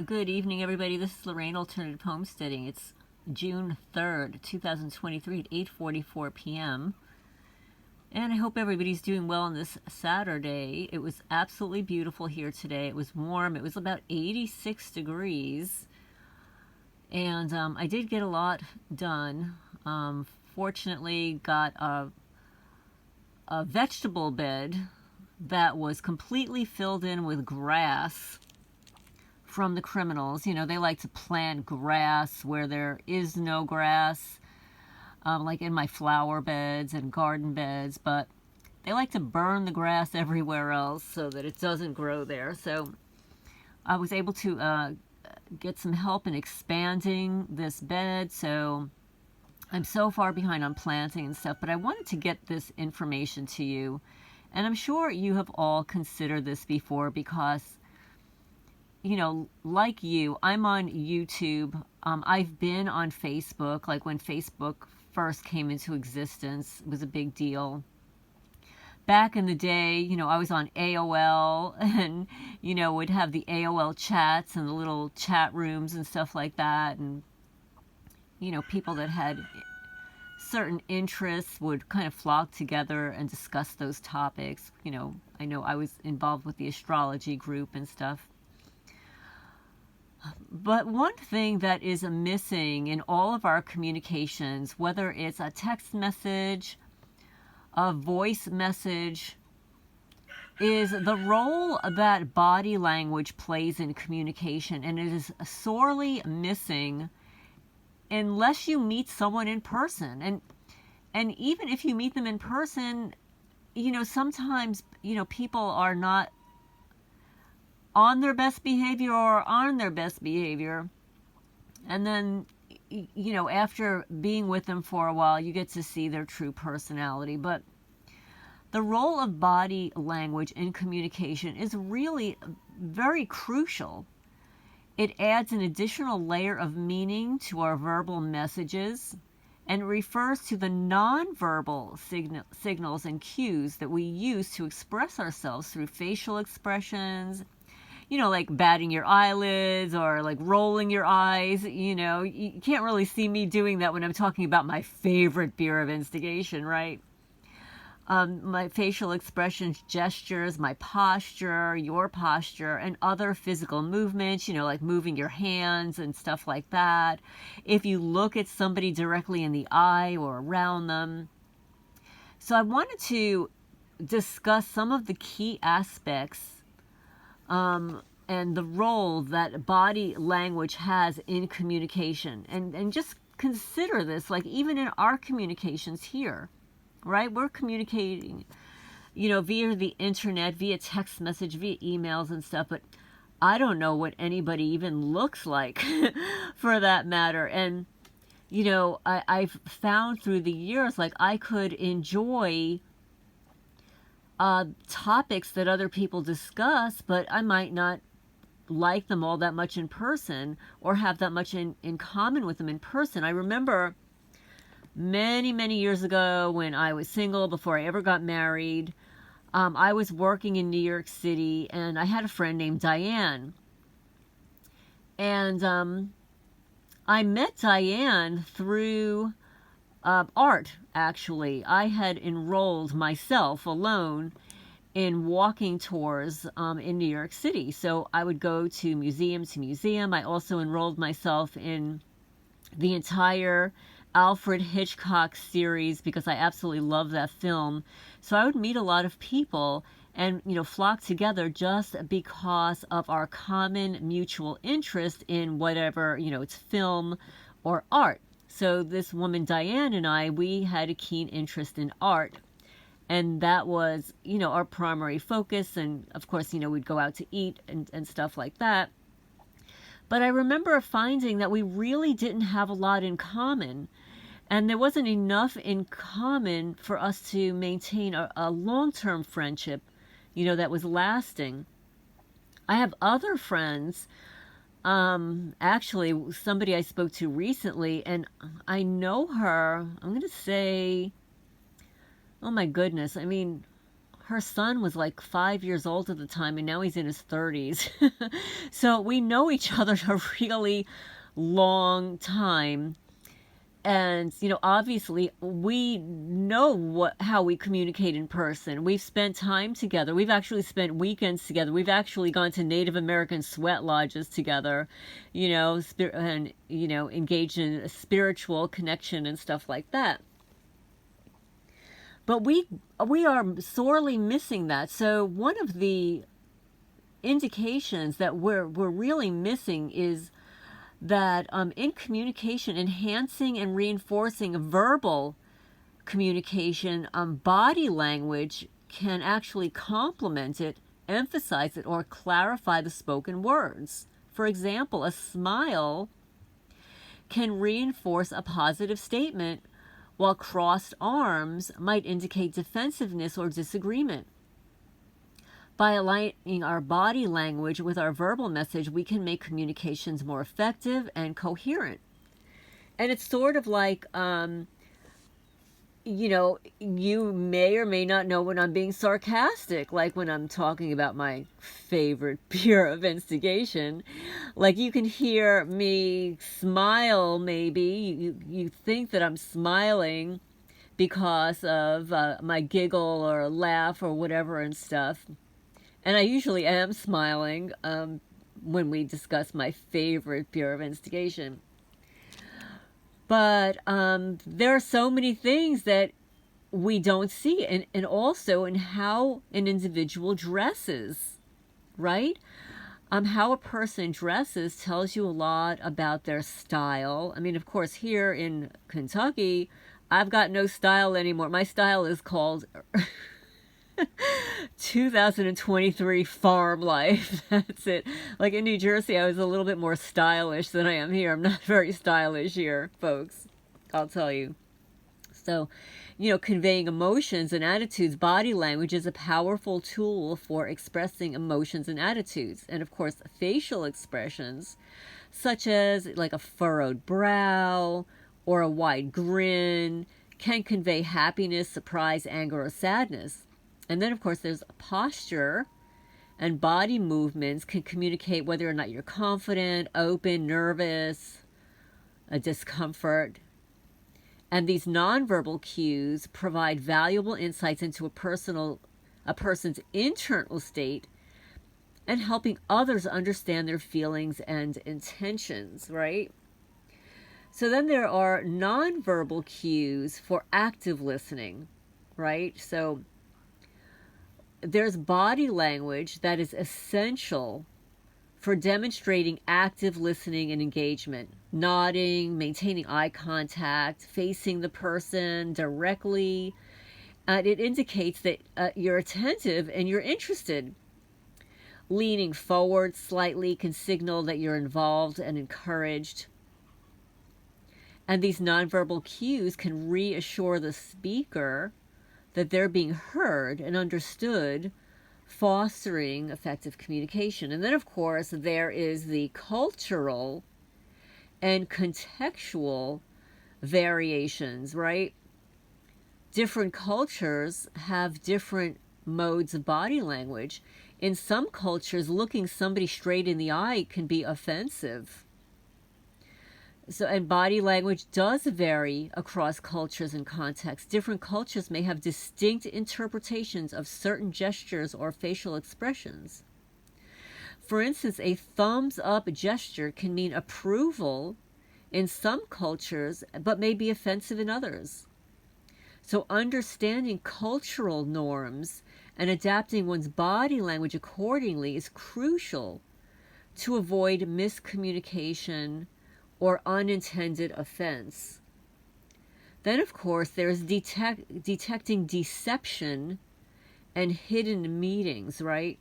Good evening, everybody. This is Lorraine, Alternative Homesteading. It's June 3rd, 2023 at 8:44 p.m. And I hope everybody's doing well on this Saturday. It was absolutely beautiful here today. It was warm. It was about 86 degrees. And I did get a lot done. Fortunately, got a vegetable bed that was completely filled in with grass from the criminals. You know, they like to plant grass where there is no grass, like in my flower beds and garden beds, but they like to burn the grass everywhere else so that it doesn't grow there. So I was able to get some help in expanding this bed, so I'm so far behind on planting and stuff, but I wanted to get this information to you. And I'm sure you have all considered this before because, you know, like you, I'm on YouTube. I've been on Facebook, like when Facebook first came into existence, it was a big deal. Back in the day, you know, I was on AOL and, you know, would have the AOL chats and the little chat rooms and stuff like that. And, you know, people that had certain interests would kind of flock together and discuss those topics. You know I was involved with the astrology group and stuff. But one thing that is missing in all of our communications, whether it's a text message, a voice message, is the role that body language plays in communication. And it is sorely missing unless you meet someone in person. And even if you meet them in person, you know, sometimes, you know, people are not on their best behavior or on their best behavior. And then, you know, after being with them for a while, you get to see their true personality. But the role of body language in communication is really very crucial. It adds an additional layer of meaning to our verbal messages and refers to the nonverbal signals and cues that we use to express ourselves through facial expressions, you know, like batting your eyelids or like rolling your eyes. You know, you can't really see me doing that when I'm talking about my favorite beer of instigation, right? My facial expressions, gestures, my posture, your posture, and other physical movements, you know, like moving your hands and stuff like that. If you look at somebody directly in the eye or around them. So I wanted to discuss some of the key aspects and the role that body language has in communication. And just consider this, like even in our communications here. Right? We're communicating, you know, via the internet, via text message, via emails and stuff, but I don't know what anybody even looks like for that matter. And, you know, I've found through the years, like I could enjoy topics that other people discuss, but I might not like them all that much in person or have that much in common with them in person. I remember many years ago when I was single, before I ever got married, I was working in New York City and I had a friend named Diane. And I met Diane through art, actually. I had enrolled myself alone in walking tours in New York City. So I would go to museum to museum. I also enrolled myself in the entire Alfred Hitchcock series because I absolutely love that film. So I would meet a lot of people and, you know, flock together just because of our common mutual interest in whatever, you know, it's film or art. So this woman, Diane, and I, we had a keen interest in art. And that was, you know, our primary focus. And of course, you know, we'd go out to eat and stuff like that. But I remember finding that we really didn't have a lot in common. And there wasn't enough in common for us to maintain a long-term friendship, you know, that was lasting. I have other friends, actually somebody I spoke to recently, and I know her, I'm going to say, oh my goodness, I mean, her son was like 5 years old at the time, and now he's in his 30s. So we know each other a really long time. And, obviously we know how we communicate in person. We've spent time together. We've actually spent weekends together. We've actually gone to Native American sweat lodges together, and, engaged in a spiritual connection and stuff like that. But we are sorely missing that. So one of the indications that we're really missing is that in communication, enhancing and reinforcing verbal communication, body language can actually complement it, emphasize it, or clarify the spoken words. For example, a smile can reinforce a positive statement, while crossed arms might indicate defensiveness or disagreement. By aligning our body language with our verbal message, we can make communications more effective and coherent. And it's sort of like, you may or may not know when I'm being sarcastic, like when I'm talking about my favorite beer of instigation. Like, you can hear me smile, maybe. You think that I'm smiling because of my giggle or laugh or whatever and stuff. And I usually am smiling when we discuss my favorite beer of instigation. But there are so many things that we don't see, and also in how an individual dresses, right? How a person dresses tells you a lot about their style. I mean, of course, here in Kentucky, I've got no style anymore. My style is called 2023 farm life. That's it. Like in New Jersey, I was a little bit more stylish than I am here. I'm not very stylish here, folks. I'll tell you. So, conveying emotions and attitudes, body language is a powerful tool for expressing emotions and attitudes. And of course, facial expressions, such as like a furrowed brow or a wide grin, can convey happiness, surprise, anger, or sadness. And then, of course, there's posture, and body movements can communicate whether or not you're confident, open, nervous, a discomfort. And these nonverbal cues provide valuable insights into a person's internal state and helping others understand their feelings and intentions, right? So then there are nonverbal cues for active listening, right? So there's body language that is essential for demonstrating active listening and engagement. Nodding, maintaining eye contact, facing the person directly. It indicates that you're attentive and you're interested. Leaning forward slightly can signal that you're involved and encouraged. And these nonverbal cues can reassure the speaker that they're being heard and understood, fostering effective communication. And then, of course, there is the cultural and contextual variations, right? Different cultures have different modes of body language. In some cultures, looking somebody straight in the eye can be offensive. So, and body language does vary across cultures and contexts. Different cultures may have distinct interpretations of certain gestures or facial expressions. For instance, a thumbs up gesture can mean approval in some cultures, but may be offensive in others. So understanding cultural norms and adapting one's body language accordingly is crucial to avoid miscommunication or unintended offense. Then, of course, there's detecting deception and hidden meanings, right?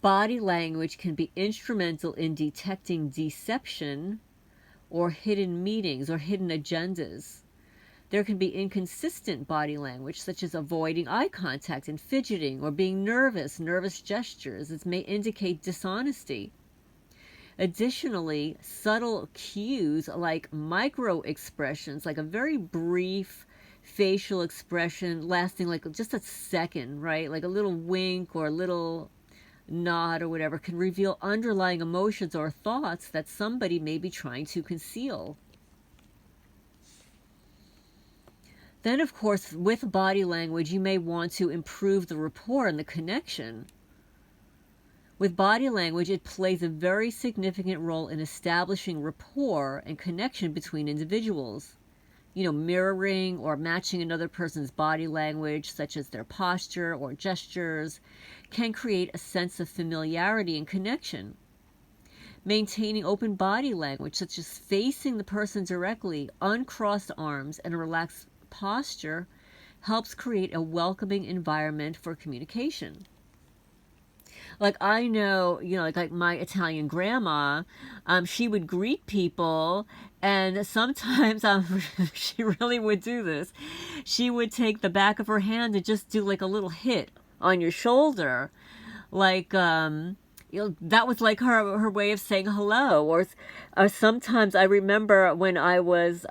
Body language can be instrumental in detecting deception or hidden meanings or hidden agendas. There can be inconsistent body language, such as avoiding eye contact and fidgeting or being nervous gestures. It may indicate dishonesty. Additionally, subtle cues like micro expressions, like a very brief facial expression lasting like just a second, right? Like a little wink or a little nod or whatever can reveal underlying emotions or thoughts that somebody may be trying to conceal. Then, of course, with body language, you may want to improve the rapport and the connection. With body language, it plays a very significant role in establishing rapport and connection between individuals. Mirroring or matching another person's body language, such as their posture or gestures, can create a sense of familiarity and connection. Maintaining open body language, such as facing the person directly, uncrossed arms, and a relaxed posture, helps create a welcoming environment for communication. Like I know, like my Italian grandma, she would greet people, and sometimes she really would do this. She would take the back of her hand and just do like a little hit on your shoulder, like that was like her way of saying hello. Or sometimes I remember when I was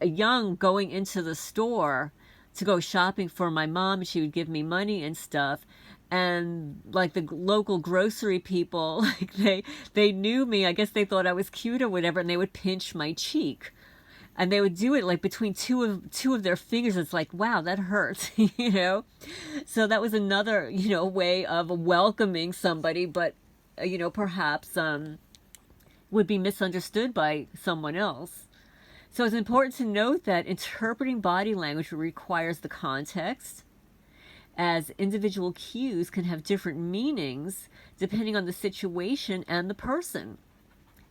young, going into the store to go shopping for my mom, and she would give me money and stuff. And like the local grocery people, like they knew me. I guess they thought I was cute or whatever, and they would pinch my cheek, and they would do it like between two of their fingers. It's like, wow, that hurts, So that was another way of welcoming somebody, but perhaps would be misunderstood by someone else. So it's important to note that interpreting body language requires the context, as individual cues can have different meanings depending on the situation and the person.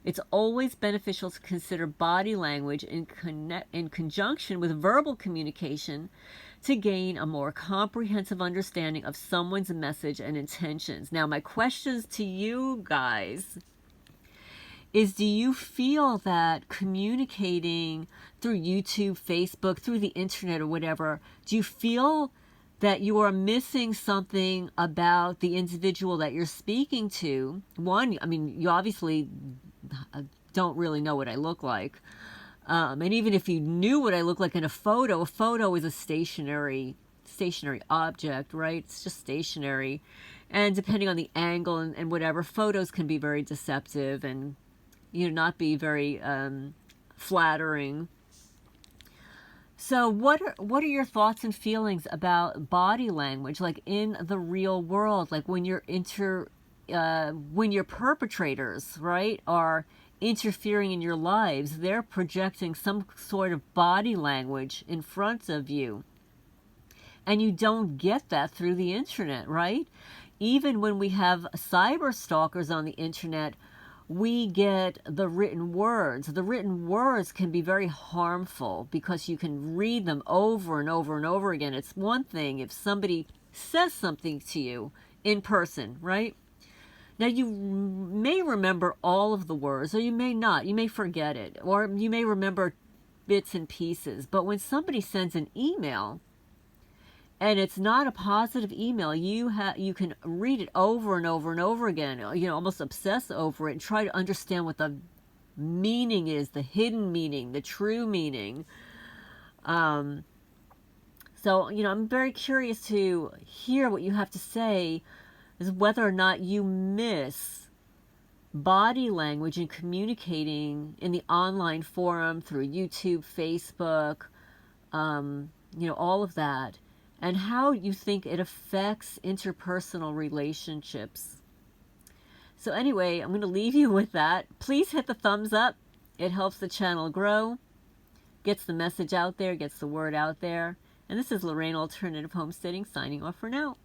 It's always beneficial to consider body language in conjunction with verbal communication to gain a more comprehensive understanding of someone's message and intentions. Now, my questions to you guys is, do you feel that communicating through YouTube, Facebook, through the internet or whatever, do you feel that you are missing something about the individual that you're speaking to? One, I mean, you obviously don't really know what I look like. And even if you knew what I look like in a photo is a stationary object, right? It's just stationary. And depending on the angle and whatever, photos can be very deceptive and not be very flattering. So what are your thoughts and feelings about body language, like in the real world, like when your perpetrators, right, are interfering in your lives, they're projecting some sort of body language in front of you, and you don't get that through the internet, right? Even when we have cyber stalkers on the internet, we get the written words. The written words can be very harmful because you can read them over and over and over again. It's one thing if somebody says something to you in person, right? Now, you may remember all of the words, or you may not. You may forget it, or you may remember bits and pieces. But when somebody sends an email, and it's not a positive email, you can read it over and over and over again, almost obsess over it and try to understand what the meaning is, the hidden meaning, the true meaning. So, I'm very curious to hear what you have to say, is whether or not you miss body language in communicating in the online forum through YouTube, Facebook, all of that, and how you think it affects interpersonal relationships. So anyway, I'm going to leave you with that. Please hit the thumbs up. It helps the channel grow, gets the message out there, gets the word out there. And this is Lorraine Alternative Homesteading signing off for now.